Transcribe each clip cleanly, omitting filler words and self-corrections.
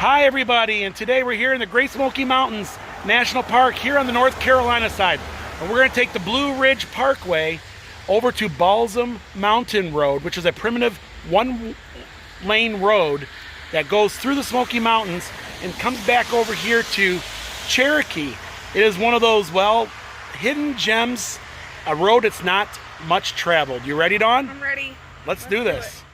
Hi everybody, and today we're here in the Great Smoky Mountains National Park here on the North Carolina side. And we're going to take the Blue Ridge Parkway over to Balsam Mountain Road, which is a primitive one-lane road that goes through the Smoky Mountains and comes back over here to Cherokee. It is one of those, well, hidden gems, a road that's not much traveled. You ready, Dawn? I'm ready. Let's do this.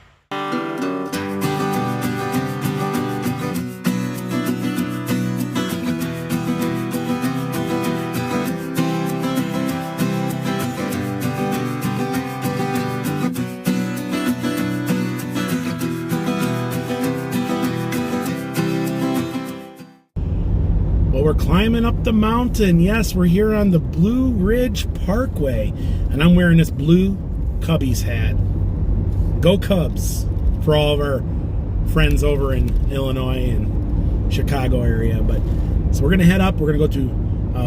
Well, we're climbing up the mountain. Yes, we're here on the Blue Ridge Parkway, and I'm wearing this blue Cubbies hat. Go Cubs for all of our friends over in Illinois and Chicago area. But so we're gonna head up. We're gonna go to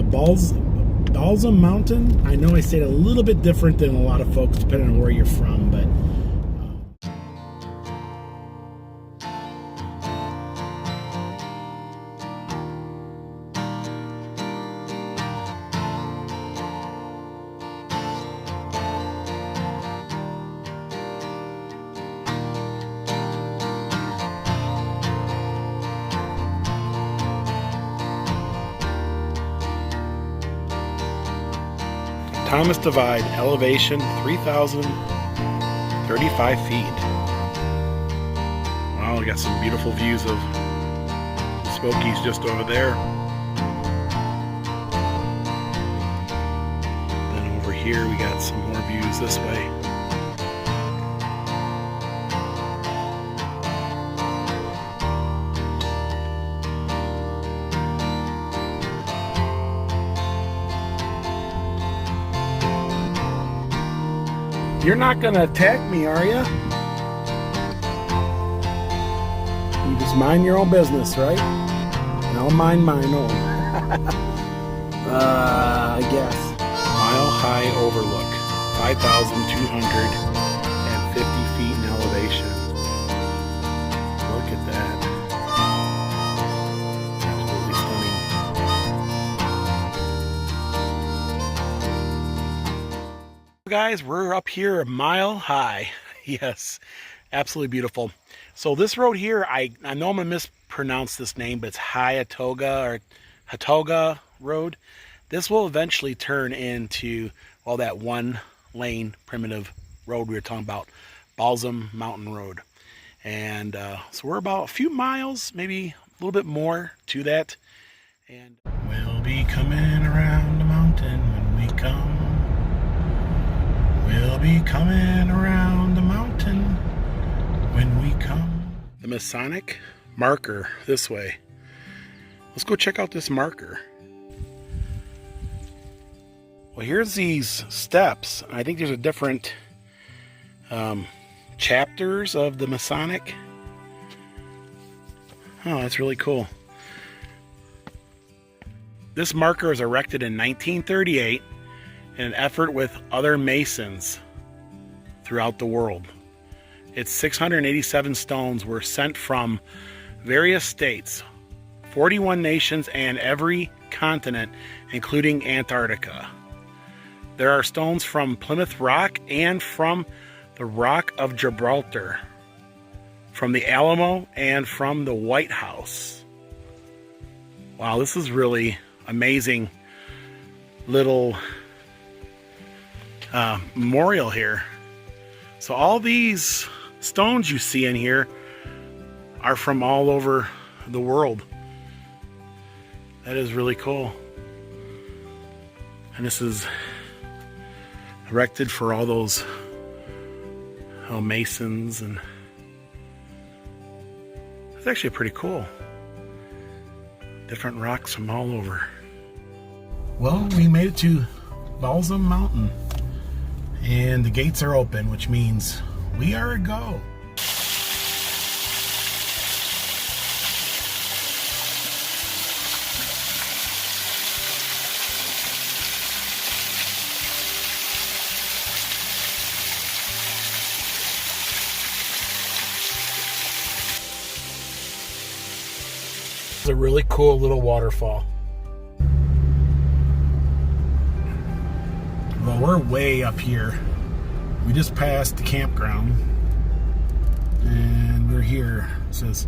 Balsam Mountain. I know I say it a little bit different than a lot of folks depending on where you're from, but Thomas Divide, elevation 3,035 feet. Wow, we got some beautiful views of the Smokies just over there. Then over here we got some more views this way. You're not gonna attack me, are you? You just mind your own business, right? And I'll mind mine own. I guess. Mile High Overlook, 5,250 feet in elevation. Look at that. Absolutely stunning. Guys, we're up here a mile high. Yes, absolutely beautiful. So this road here, I know I'm gonna mispronounce this name, but it's Heintooga Road. This will eventually turn into, well, that one lane primitive road we were talking about, Balsam Mountain Road. And so we're about a few miles, maybe a little bit more to that. And we'll be coming around the mountain when we come. We'll be coming around the mountain when we come. The Masonic marker this way. Let's go check out this marker. Well, here's these steps. I think there's a different chapters of the Masonic. Oh, that's really cool. This marker was erected in 1938 in an effort with other Masons throughout the world. Its 687 stones were sent from various states, 41 nations, and every continent, including Antarctica. There are stones from Plymouth Rock and from the Rock of Gibraltar, from the Alamo, and from the White House. Wow, this is really amazing little memorial here. So all these stones you see in here are from all over the world. That is really cool. And this is erected for all those Masons, and it's actually pretty cool. Different rocks from all over. Well, we made it to Balsam Mountain. And the gates are open, which means we are a go. is a really cool little waterfall. Well, we're way up here. We just passed the campground. And we're here. It says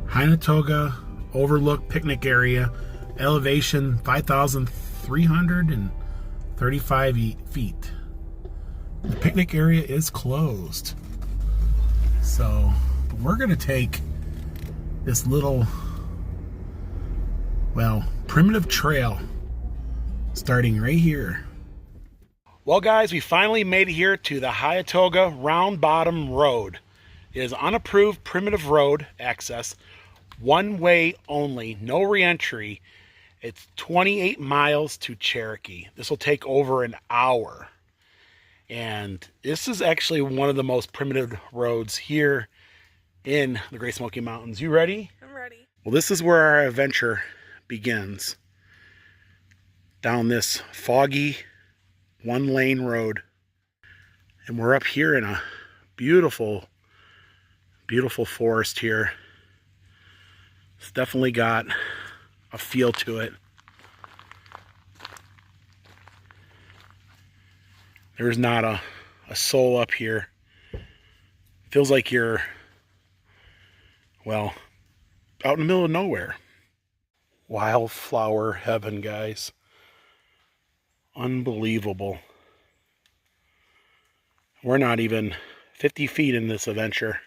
Heintooga Overlook Picnic Area. Elevation 5,335 feet. The picnic area is closed. So we're going to take this little, well, primitive trail starting right here. Well, guys, we finally made it here to the Heintooga Round Bottom Road. It is unapproved primitive road access, one way only, no re-entry. It's 28 miles to Cherokee. This will take over an hour. And this is actually one of the most primitive roads here in the Great Smoky Mountains. You ready? I'm ready. Well, this is where our adventure begins. Down this foggy one-lane road. And we're up here in a beautiful, beautiful forest here. It's definitely got a feel to it. There's not a soul up here. Feels like you're, well, out in the middle of nowhere. Wildflower heaven, guys. Unbelievable. We're not even 50 feet in this adventure.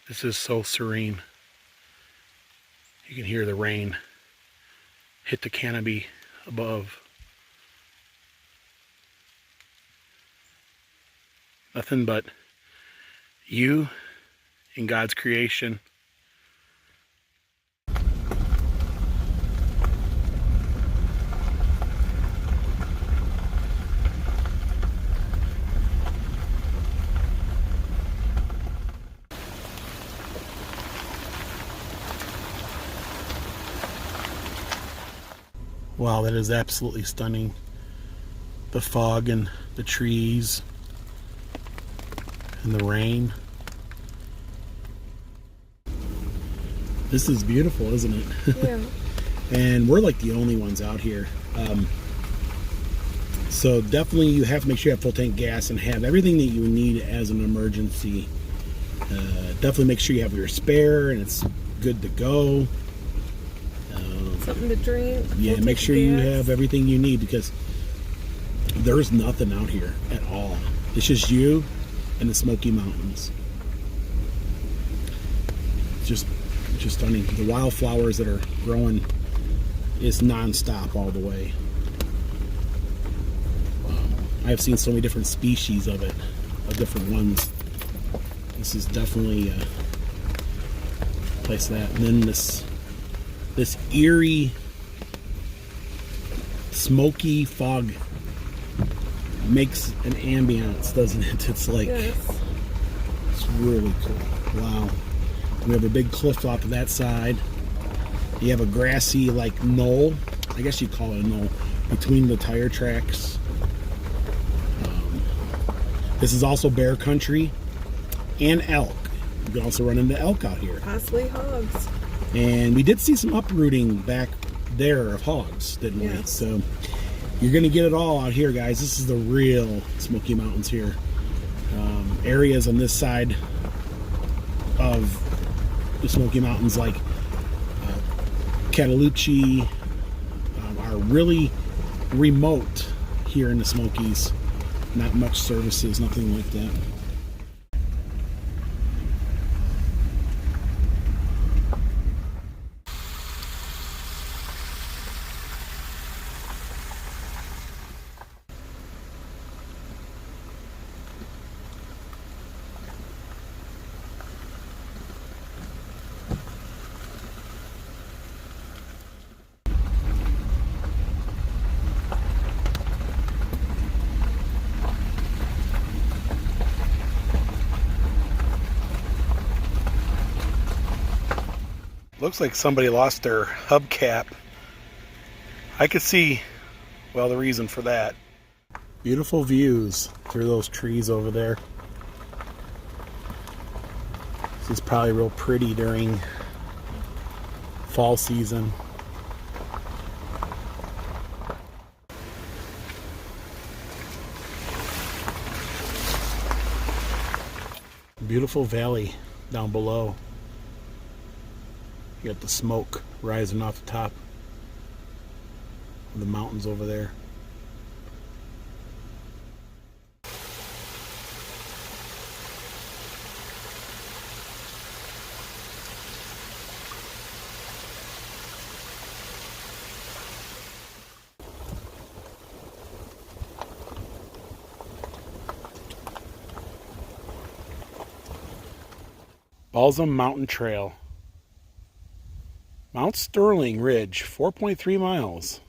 This is so serene. You can hear the rain hit the canopy above. Nothing but you and God's creation. Wow, that is absolutely stunning. The fog and the trees and the rain. This is beautiful, isn't it? Yeah. And we're like the only ones out here. So definitely you have to make sure you have full tank gas and have everything that you need as an emergency Definitely make sure you have your spare and it's good to go. Something to drink. Yeah, make sure you have everything you need, because there's nothing out here at all. It's just you and the Smoky Mountains. Just stunning. The wildflowers that are growing is non-stop all the way. I have seen so many different species of it, of different ones. This is definitely a place that. And then this eerie, smoky fog makes an ambience, doesn't it? It's like, yes. It's really cool. Wow. We have a big cliff off of that side. You have a grassy, like, knoll. I guess you'd call it a knoll between the tire tracks. This is also bear country and elk. You can also run into elk out here. Possibly hogs. And we did see some uprooting back there of hogs, didn't we? Yes. So you're going to get it all out here, guys. This is the real Smoky Mountains here. Areas on this side of the Smoky Mountains, like Cataloochee, are really remote here in the Smokies. Not much services, nothing like that. Looks like somebody lost their hubcap. I could see, well, the reason for that. Beautiful views through those trees over there. This is probably real pretty during fall season. Beautiful valley down below. You got the smoke rising off the top of the mountains over there. Balsam Mountain Trail. Mount Sterling Ridge, 4.3 miles.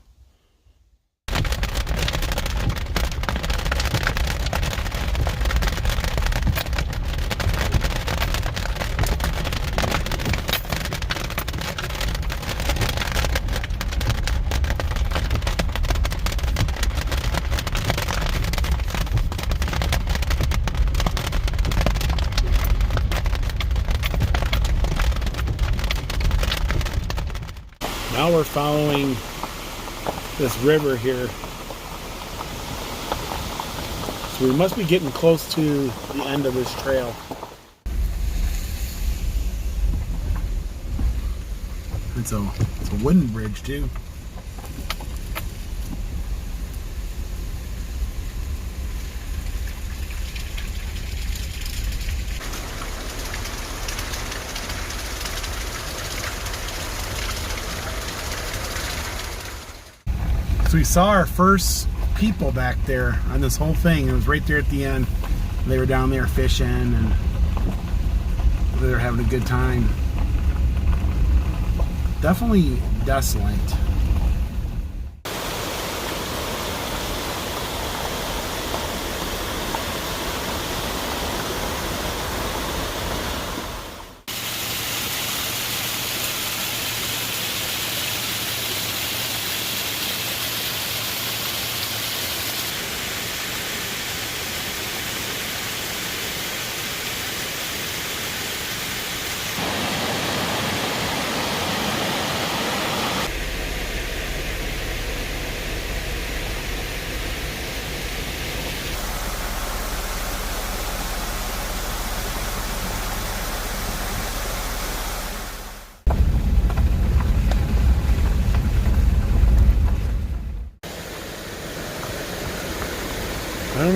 Now we're following this river here. So we must be getting close to the end of this trail. It's a wooden bridge too. So we saw our first people back there on this whole thing. It was right there at the end. They were down there fishing and they were having a good time. Definitely desolate.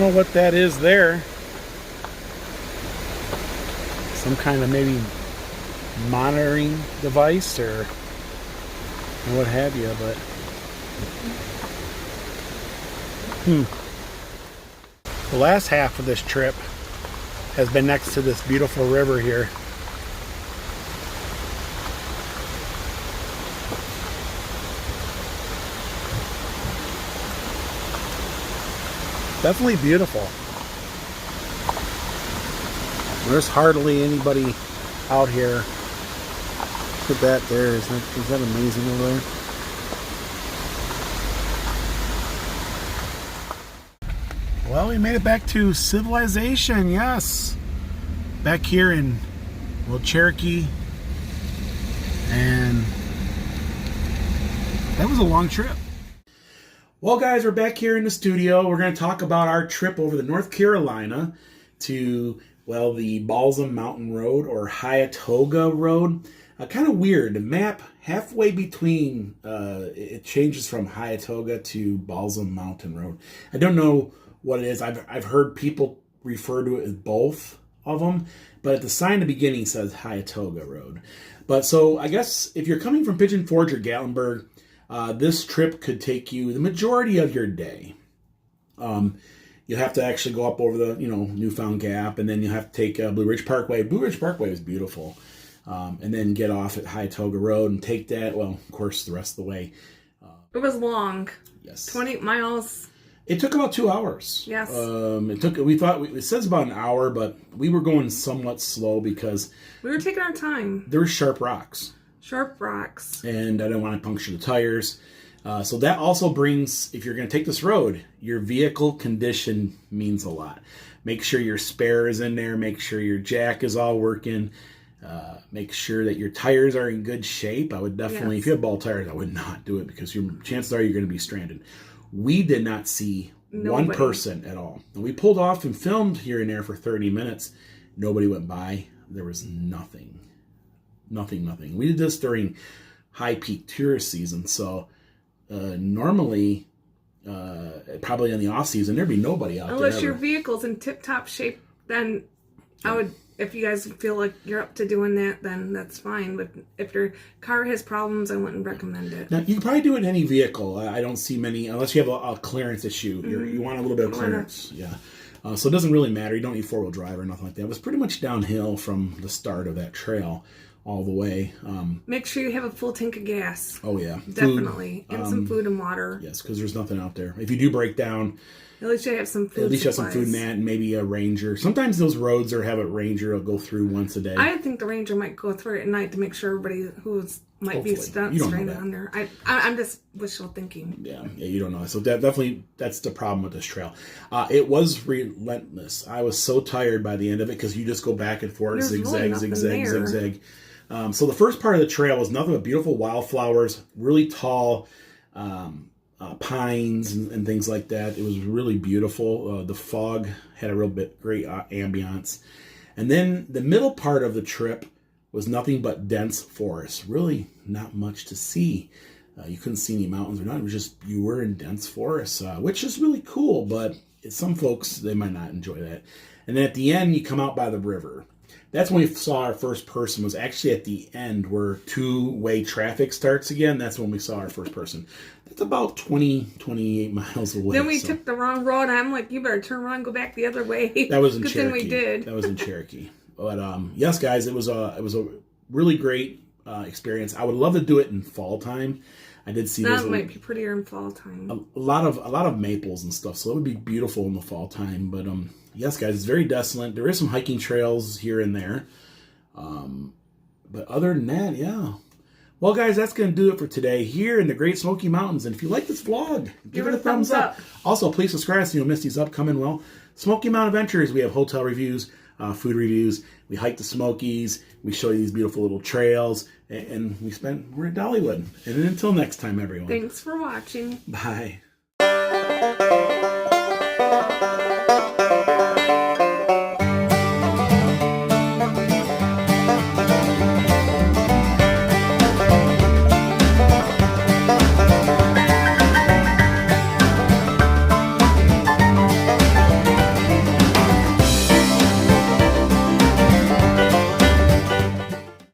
know what that is there. Some kind of maybe monitoring device or what have you, but the last half of this trip has been next to this beautiful river here. Definitely beautiful. There's hardly anybody out here. Look at that there. Is that amazing over there? Well, we made it back to civilization, yes. Back here in, well, Cherokee. And that was a long trip. Well, guys, we're back here in the studio. We're going to talk about our trip over to North Carolina to, well, the Balsam Mountain Road or Heintooga Road. Kind of weird. The map halfway between, it changes from Heintooga to Balsam Mountain Road. I don't know what it is. I've heard people refer to it as both of them, but at the sign at the beginning says Heintooga Road. But so I guess if you're coming from Pigeon Forge or Gatlinburg, this trip could take you the majority of your day. You'll have to actually go up over the, Newfound Gap, and then you'll have to take Blue Ridge Parkway. Blue Ridge Parkway is beautiful. And then get off at Heintooga Road and take that, well, of course, the rest of the way. It was long. Yes. 20 miles. It took about 2 hours. Yes. It says about an hour, but we were going somewhat slow because we were taking our time. There were sharp rocks. Sharp rocks. And I didn't want to puncture the tires. So that also brings, if you're going to take this road, your vehicle condition means a lot. Make sure your spare is in there. Make sure your jack is all working. Make sure that your tires are in good shape. I would definitely, if you have ball tires, I would not do it because chances are you're going to be stranded. We did not see one person at all. And we pulled off and filmed here and there for 30 minutes. Nobody went by. There was nothing. Nothing. We did this during high peak tourist season. So normally, probably in the off season, there'd be nobody out there. Unless your vehicle's in tip-top shape, then I would... If you guys feel like you're up to doing that, then that's fine. But if your car has problems, I wouldn't recommend it. Now, you can probably do it in any vehicle. I don't see many, unless you have a clearance issue. You want a little bit of clearance. Yeah. So it doesn't really matter. You don't need four-wheel drive or nothing like that. It was pretty much downhill from the start of that trail all the way. Make sure you have a full tank of gas. Oh, yeah. Definitely. And some food and water. Yes, because there's nothing out there. If you do break down... At least you have some food. At least you have some food in that, and maybe a Ranger. Sometimes those roads have a Ranger will go through once a day. I think the Ranger might go through it at night to make sure everybody might be stranded under. I'm just wishful thinking. Yeah, you don't know. So definitely that's the problem with this trail. It was relentless. I was so tired by the end of it because you just go back and forth, zigzag. So the first part of the trail was nothing but beautiful wildflowers, really tall. Pines and things like that. It was really beautiful. The fog had a great ambiance. And then the middle part of the trip was nothing but dense forest. Really not much to see. You couldn't see any mountains or not. It was just you were in dense forest, which is really cool, but some folks, they might not enjoy that. And then at the end, you come out by the river. That's when we saw our first person, was actually at the end where two-way traffic starts again. That's when we saw our first person. That's about 28 miles away. Then we took the wrong road. I'm like, you better turn around and go back the other way. That was in Good Cherokee. thing we did. That was in Cherokee. But yes, guys, it was a really great experience. I would love to do it in fall time. I did see that might be prettier in fall time. A lot of maples and stuff, so it would be beautiful in the fall time. But yes, guys, it's very desolate. There is some hiking trails here and there. But other than that, yeah. Well, guys, that's going to do it for today here in the Great Smoky Mountains. And if you like this vlog, give it a thumbs up. Also, please subscribe so you'll miss these upcoming, Smoky Mountain Adventures. We have hotel reviews, food reviews. We hike the Smokies. We show you these beautiful little trails. And we're at Dollywood. And until next time, everyone. Thanks for watching. Bye.